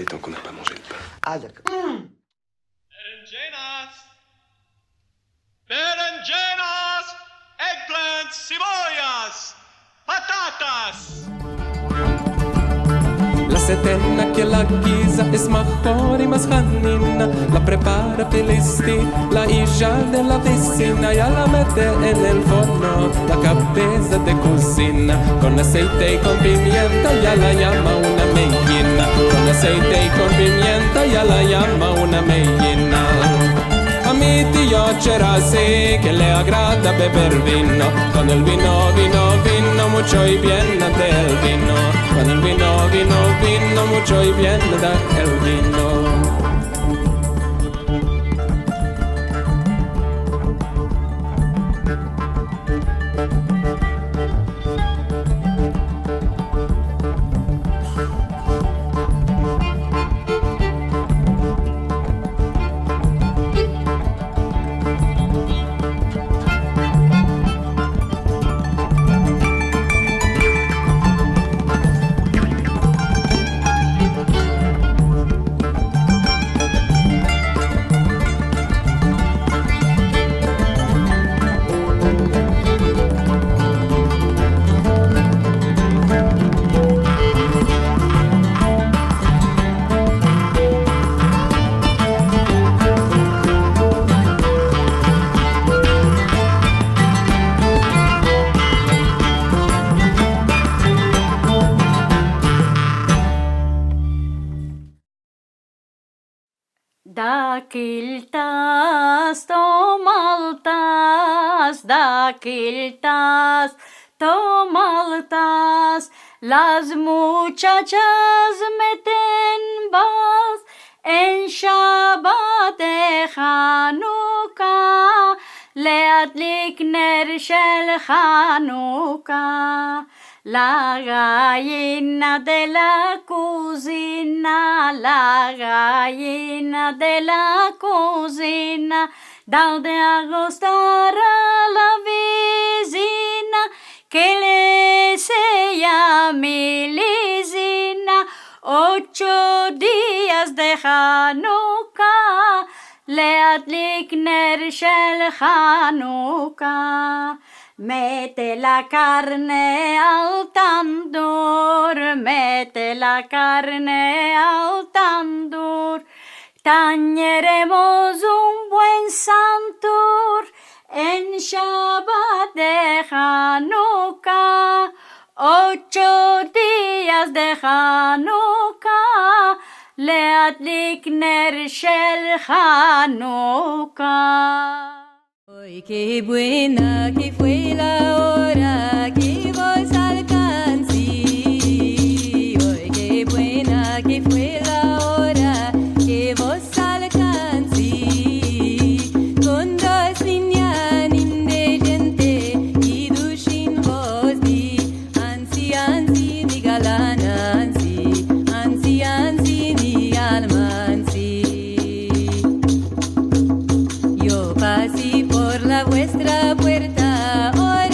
temps qu'on n'a pas mangé le pain. Ah, d'accord. Berenjenas! Berenjenas! Eggplants! Cebollas! Patatas! La setena que la guisa es mejor y más janina. La prepara Felisti, la hija de la vecina. Ya la mete en el horno, la cabeza de cocina. Con aceite y con pimienta ya la llama una mellina. Con aceite y con pimienta ya la llama una mellina. A mi tío c'era así, que le agrada beber vino. Con el vino, mucho y bien del vino. Con el vino, mucho y bien del vino. Daquiltas, tomaltas, daquiltas, tomaltas, las muchachas meten voz en Shabbat de Hanukkah, leadlik ner shel Hanukkah. La gallina de la cocina, la gallina de la cocina, da de agostar a la vecina, que le sea mi lisina. 8 días de Hanukkah, leadlik ner shel Hanukkah. Mete la carne al tandur, mete la carne al tandur. Tañeremos un buen santur en Shabbat de Hanukkah. 8 días de Hanukkah, leadlik ner shel Hanukkah. Hoy qué buena que fue la hora que vos alcancé. Hoy qué buena que fue la hora que vos alcancé. Con 2 linyanim de gente y dushin vos di. Ansi, ansi, ni galana, ansi, ansi, ansi, ni almansi. Yo pasé por la vuestra puerta hoy.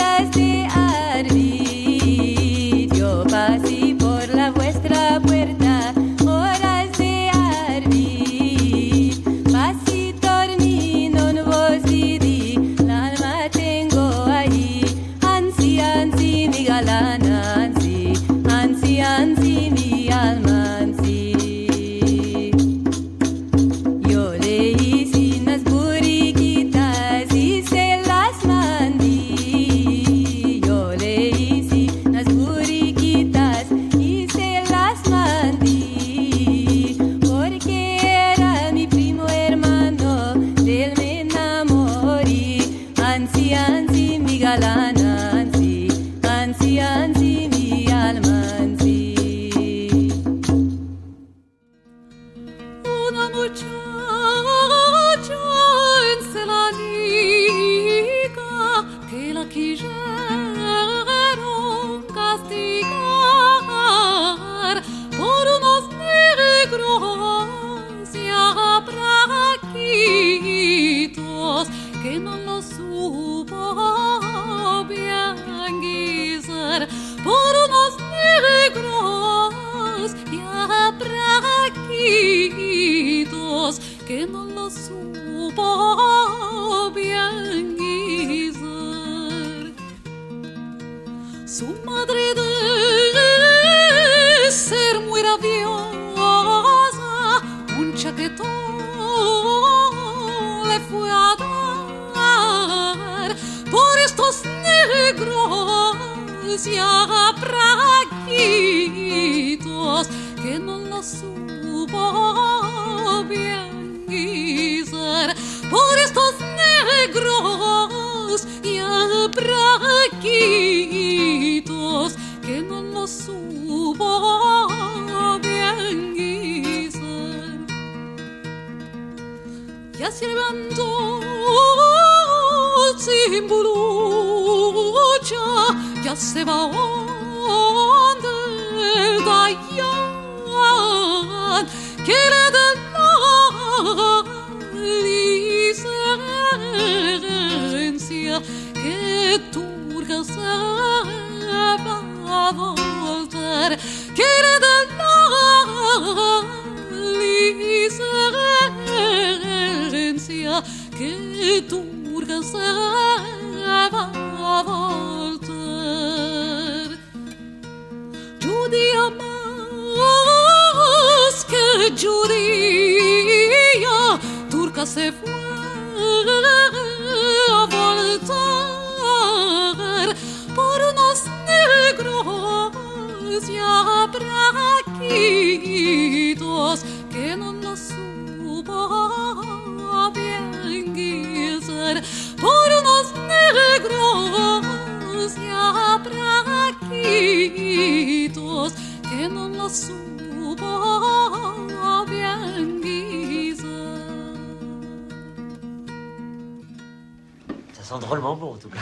braquitos que no lo supo bien guisar. Su madre de ser muy rabiosa, un chaquetón le fue a dar por estos negros ya braquitos que no lo supo bien guisar. Por estos negros ya braquitos que no lo supo bien guisar. Ya se levantó sin bulucha, ya se va donde Dayan, que le da la licencia, que Turca se va a voltar, que le da la licencia, que Turca se va a voltar. Judía más que judía, turca se fue a voltar por unos negros ya braquitos que no lo supo bien guisar. Por unos negros ya braquitos que no lo supo bien guisar. Ça sent drôlement bon en tout cas.